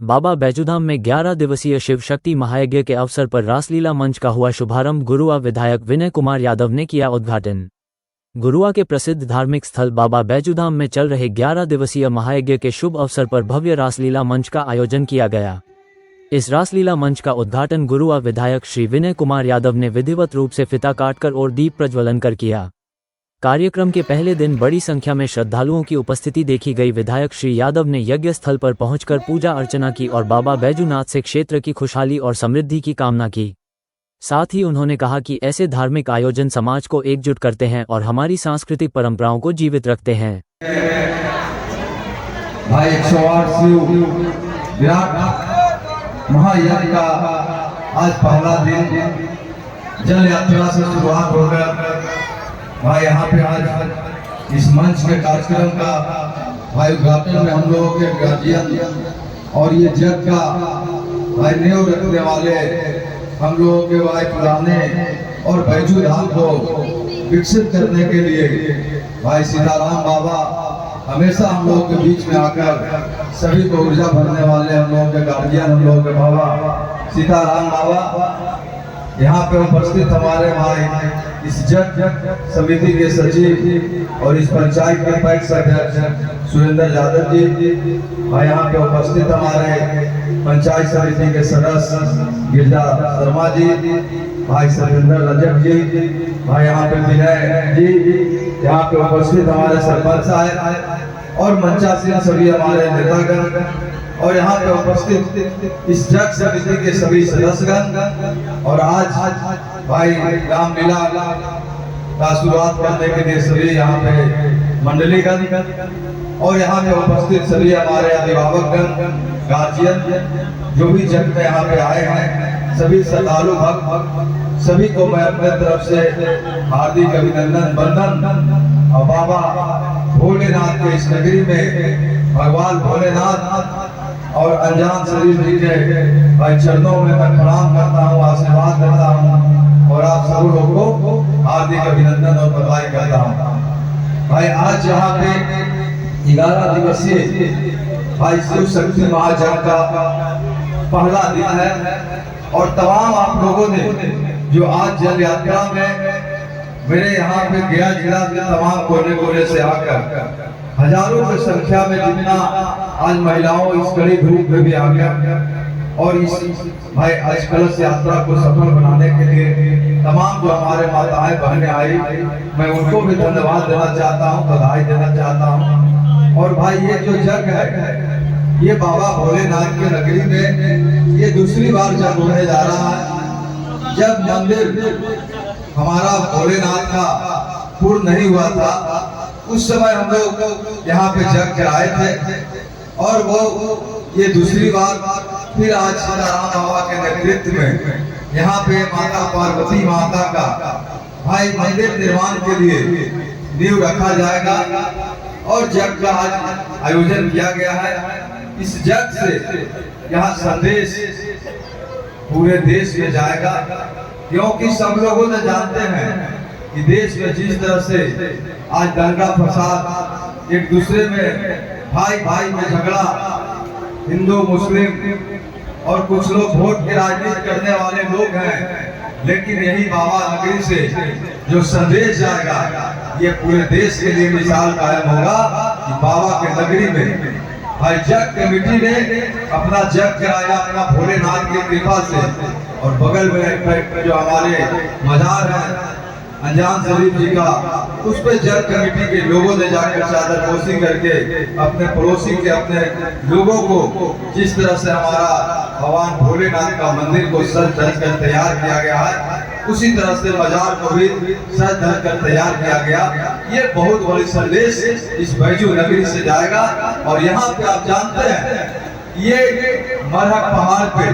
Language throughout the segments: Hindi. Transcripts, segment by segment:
बाबा बैजूधाम में 11 दिवसीय शिव शक्ति महायज्ञ के अवसर पर रासलीला मंच का हुआ शुभारंभ। गुरुआ विधायक विनय कुमार यादव ने किया उद्घाटन। गुरुआ के प्रसिद्ध धार्मिक स्थल बाबा बैजूधाम में चल रहे 11 दिवसीय महायज्ञ के शुभ अवसर पर भव्य रासलीला मंच का आयोजन किया गया। इस रासलीला मंच का उद्घाटन गुरुआ विधायक श्री विनय कुमार यादव ने विधिवत रूप से फिता काटकर और दीप प्रज्वलन कर किया। कार्यक्रम के पहले दिन बड़ी संख्या में श्रद्धालुओं की उपस्थिति देखी गई। विधायक श्री यादव ने यज्ञ स्थल पर पहुंचकर पूजा अर्चना की और बाबा बैजूनाथ से क्षेत्र की खुशहाली और समृद्धि की कामना की। साथ ही उन्होंने कहा कि ऐसे धार्मिक आयोजन समाज को एकजुट करते हैं और हमारी सांस्कृतिक परंपराओं को जीवित रखते हैं। भाई 108 विराट महायज्ञ का आज पहला दिन जल यात्रा से शुरुआत होकर भाई यहाँ पे आज इस मंच के कार्यक्रम का भाई उद्घाटन में हम लोगों के गार्जियन और ये जग का भाई नींव रखने वाले हम लोगों के भाई पुराने और बैजूधाम को विकसित करने के लिए भाई सीताराम बाबा हमेशा हम लोगों के बीच में आकर सभी को ऊर्जा भरने वाले हम लोगों के गार्जियन, हम लोगों के बाबा सीताराम बाबा यहाँ पे उपस्थित हमारे भाई इस जग समिति के सचिव और इस पंचायत के पैक्स अध्यक्ष सुरेंद्र यादव जी, भाई यहाँ पे उपस्थित हमारे पंचायत समिति के सदस्य गिरजा शर्मा जी, भाई सतेंद्र रजक जी, भाई यहाँ पे विनय जी, यहाँ पे उपस्थित हमारे सरपंच साहब और मंचासीन सभी हमारे नेतागण और यहाँ पे उपस्थित इस जग समिति के सभी सदस्यगण और आज भाई रामलीला का शुरुआत करने के लिए सभी यहाँ पे मंडलीगण और यहाँ पे उपस्थित सभी हमारे अभिभावकगण, गार्जियन जो भी जग में यहाँ पे आए हैं, सभी श्रद्धालु भक्त सभी को मैं अपने तरफ से हार्दिक अभिनंदन वंदन। और बाबा भोलेनाथ के इस नगरी में भगवान भोलेनाथ और अनजान शरीफ जी के भाई चरणों में मैं प्रणाम करता हूँ, आशीर्वाद करता हूँ और आप सब लोगों को हार्दिक अभिनंदन और बधाई करता हूँ। भाई आज यहाँ पे 11 दिवसीय भाई शिव शक्ति महायज्ञ का पहला दिन है और तमाम आप लोगों ने जो आज जल यात्रा में मेरे यहाँ पे गया जिला के तमाम कोने कोने से आकर हजारों की संख्या में जितना आज महिलाओं इस कड़ी धूप में भी आ गया और इस भाई आज कलश यात्रा को सफल बनाने के लिए तमाम जो हमारे माताएं बहनें आई, मैं उनको भी धन्यवाद देना चाहता हूँ, बधाई देना चाहता हूँ। और भाई ये जो जग है ये बाबा भोलेनाथ की नगरी में ये दूसरी बार जग होने जा रहा है। जब मंदिर हमारा भोलेनाथ का पूर्ण नहीं हुआ था उस समय हम लोग यहाँ पे जग कराए थे और वो ये दूसरी बार फिर आज सीताराम बाबा के नेतृत्व में यहाँ पे माता पार्वती माता का भाई मंदिर निर्माण के लिए नींव रखा जाएगा और जग का आज आयोजन किया गया है। इस जग से यहाँ संदेश पूरे देश में जाएगा क्योंकि सब लोगों ने जानते हैं कि देश में जिस तरह से आज दंगा फसाद एक दूसरे में भाई भाई में झगड़ा, हिंदू मुस्लिम और कुछ लोग वोट की राजनीति करने वाले लोग हैं, लेकिन यही बाबा नगरी से जो संदेश जाएगा ये पूरे देश के लिए मिसाल कायम होगा कि बाबा के नगरी में भाई जग कमेटी ने अपना जग कराया अपना भोलेनाथ की कृपा से और बगल में जो हमारे मजार है अनजान शरीफ जी का उस पे जग कमेटी के लोगों ने जाकर चादर पोशी करके अपने पड़ोसी के अपने लोगों को जिस तरह से हमारा भगवान भोलेनाथ का मंदिर को सज धज कर तैयार किया गया है उसी तरह से मजार को भी सज धज कर तैयार किया गया। ये बहुत बड़ी संदेश इस बैजू नगरी से जाएगा और यहाँ पे आप जानते हैं ये मरहक पहाड़ पे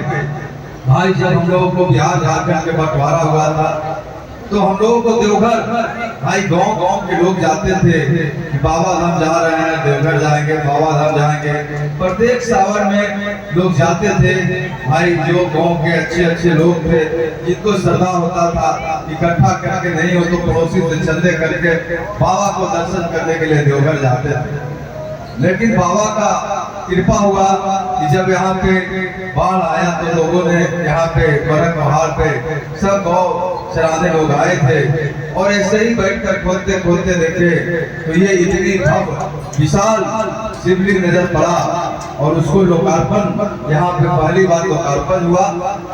भाई जब हम लोगों को बिहार झारखंड के बंटवारा हुआ था तो हम लोगों को देवघर भाई गांव गांव के लोग जाते थे कि बाबा धाम जा रहे हैं, देवघर जाएंगे, बाबा धाम जाएंगे। प्रत्येक सावन में लोग जाते थे भाई जो गांव के अच्छे अच्छे लोग थे जिनको श्रद्धा होता था इकट्ठा करके नहीं हो तो पड़ोसी से चंदे करके बाबा को दर्शन करने के लिए देवघर जाते थे। लेकिन बाबा का कृपा हुआ कि जब यहाँ पे बाढ़ आया तो लोगों ने यहाँ पे बरक पहाड़ पे सब गौ चराने लोग आए थे और ऐसे ही बैठकर खोदते खोदते देखे तो ये इतनी भव्य विशाल शिवलिंग नजर पड़ा और उसको लोकार्पण यहाँ पे पहली बार लोकार्पण हुआ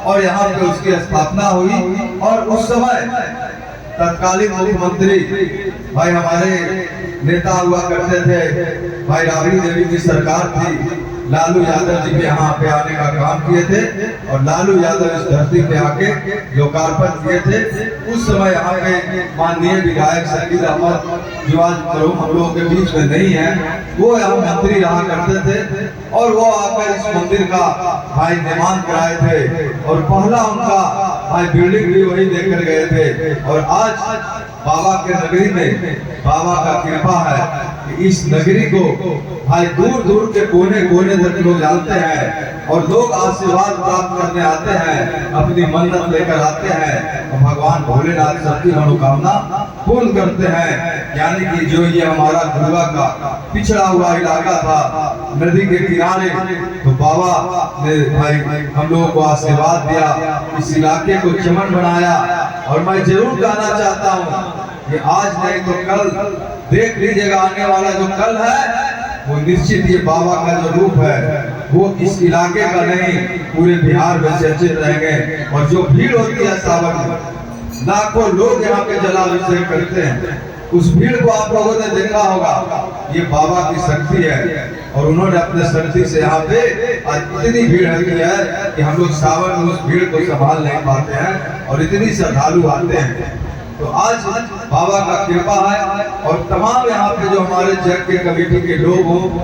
और यहाँ पे उसकी स्थापना हुई। और उस समय तत्कालीन मुख्यमंत्री भाई हमारे नेता हुआ करते थे भाई राबड़ी देवी की सरकार थी, लालू यादव जी के यहाँ पे आने का काम किए थे और लालू यादव इस धरती पे आके लोकार्पण किए थे। उस समय यहाँ पे माननीय विधायक शकील अहमद जो आज हम लोगों के बीच में नहीं है, वो यहाँ मंत्री रहा करते थे और वो आकर इस मंदिर का भाई निर्माण कराए थे और पहला उनका भाई बिल्डिंग भी वही देखकर गए थे। और आज बाबा के नगरी में बाबा का कृपा है कि इस नगरी को भाई दूर दूर के कोने कोने तक लोग जानते हैं और लोग आशीर्वाद प्राप्त करने आते हैं, अपनी मन्नत लेकर आते हैं और भगवान भोलेनाथ सबकी मनोकामना पूर्ण करते हैं। यानी कि जो ये हमारा गुरुआ का पिछड़ा हुआ इलाका था नदी के किनारे, तो बाबा ने भाई हम लोगों को आशीर्वाद दिया, इस इलाके को चमन बनाया। और मैं जरूर कहना चाहता हूँ कि आज नहीं तो कल देख लीजिएगा, आने वाला जो कल है वो निश्चित ये बाबा का जो रूप है वो इस इलाके का नहीं पूरे बिहार में चर्चित रहेंगे। और जो भीड़ होती है सावन में, लाखों लोग यहाँ पे जलाभिषेक करते हैं, उस भीड़ को आप लोगों ने देखा होगा, ये बाबा की शक्ति है और उन्होंने अपने शक्ति से यहाँ पे आज इतनी भीड़ होती है कि हम लोग सावन में उस भीड़ को संभाल नहीं पाते हैं और इतनी श्रद्धालु आते हैं। तो आज बाबा का कृपा है और तमाम यहाँ पे जो हमारे जग के कमेटी के लोग हों,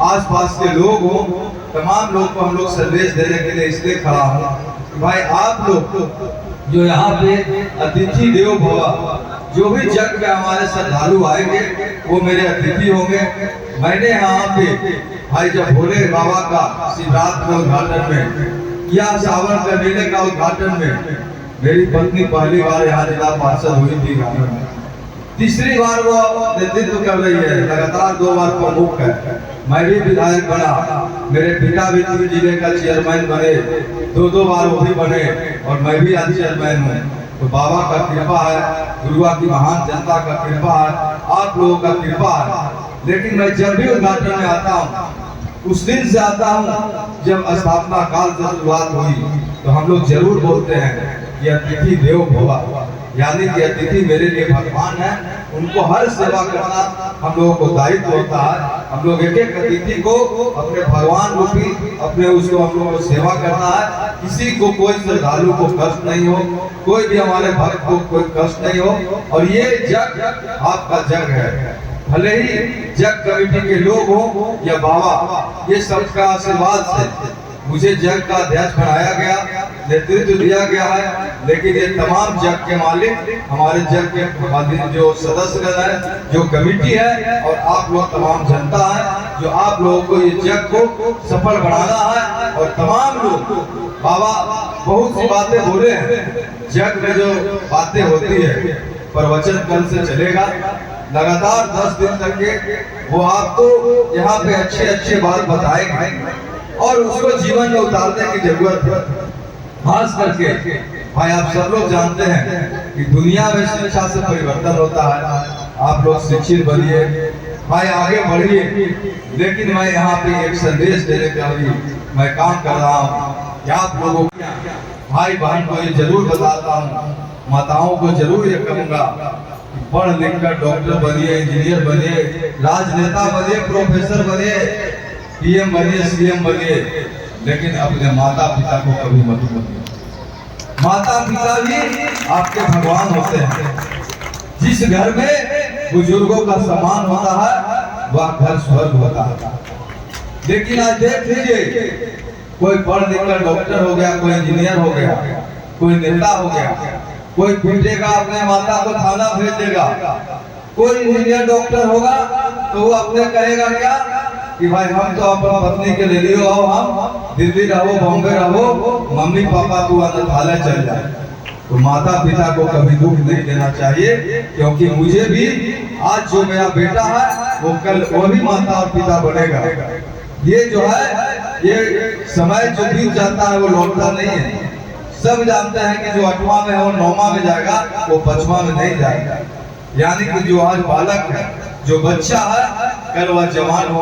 आसपास के लोग हों, तमाम लोग को हम लोग संदेश देने के लिए इसलिए खड़ा हूँ भाई आप लोग जो यहाँ पे अतिथि देवो भव, जो भी जग में हमारे श्रद्धालु आएंगे वो मेरे अतिथि होंगे। मैंने यहाँ पे भाई जब भोले बाबा का शिवरात्रि में उद्घाटन में या सावन के मेले का उद्घाटन में मेरी पत्नी पहली बार यहाँ जिला पार्षद हुई थी, तीसरी बार वो नेतृत्व कर रही है, लगातार 2 बार प्रमुख है। मैं भी विधायक बना, मेरे पिता भी 3 जिले का चेयरमैन बने, 2 बार वो भी बने और मैं भी आज चेयरमैन हूँ। तो बाबा का कृपा है, गुरुआ की महान जनता का कृपा है, आप लोगों का कृपा है। लेकिन मैं जब भी उद्घाटन में आता हूँ उस दिन से आता हूँ जब स्थापना काल से शुरुआत हुई, तो हम लोग जरूर बोलते हैं कि अतिथि देवो भव, यानी कि अतिथि मेरे लिए भगवान है, उनको हर सेवा करना हम लोगों को दायित्व होता है। हम लोग एक एक अतिथि को अपने भगवान रूपी अपने उसको हम लोगों को सेवा करना है। किसी को कोई श्रद्धालु को कष्ट नहीं हो, कोई भी हमारे भक्त को कोई कष्ट नहीं हो। और ये जग आपका जग है, भले ही जग कमेटी के लोग हो या बाबा, ये सबका आशीर्वाद से मुझे जग का अध्यक्ष बनाया गया, नेतृत्व दिया गया है। लेकिन ये तमाम जग के मालिक हमारे जग के जो सदस्य है, जो कमेटी है और आप लोग तमाम जनता है, जो आप लोगों को ये जग को सफल बनाना है। और तमाम लोग बाबा बहुत सी बातें बोले हैं, जग में जो बातें होती है प्रवचन कल से चलेगा लगातार 10 दिन तक के, वो आपको यहाँ पे अच्छे अच्छे बात बताएंगे और उसको जीवन में उतारने की जरूरत है। खास करके भाई आप सब लोग जानते हैं कि दुनिया में शिक्षा से परिवर्तन होता है, आप लोग शिक्षित बनिए भाई, आगे बढ़िए। लेकिन मैं यहाँ पे एक संदेश देने के लिए मैं काम कर रहा हूँ कि आप लोगों भाई बहन को ये जरूर बताता हूँ, माताओं को जरूर ये कहूँगा, पढ़ लिख कर डॉक्टर बनिए, इंजीनियर बनिए, राजनेता बनिए, प्रोफेसर बनिए, पीएम बनिए, सीएम बनिए, लेकिन अपने माता पिता को कभी मत भूलिए। माता पिता भी आपके भगवान होते हैं। जिस घर में बुजुर्गों का सम्मान होता है वह घर स्वर्ग होता है। लेकिन आज देख लीजिए, कोई पढ़ लिख कर डॉक्टर हो गया, कोई इंजीनियर हो गया, कोई नेता हो गया, कोई पीटेगा अपने माता को थाना भेज देगा, कोई इंजीनियर डॉक्टर होगा तो वो अपने कहेगा क्या कि भाई हम तो अपनी पत्नी के ले लियो, हम दिल्ली रहो, बॉम्बे रहो, मम्मी पापा तू अनाथालय चल जाए। तो माता पिता को कभी दुख नहीं देना चाहिए, क्योंकि मुझे भी आज जो मेरा बेटा है वो कल वो भी माता और पिता बनेगा। ये जो है, ये समय जो बीत जाता है वो लौटता नहीं है। सब जानते हैं कि जो 8वां में है वो 9वां में जाएगा, वो 5वां में नहीं जाएगा। यानी कि जो आज बालक है, जो बच्चा है, कल वह जवान हो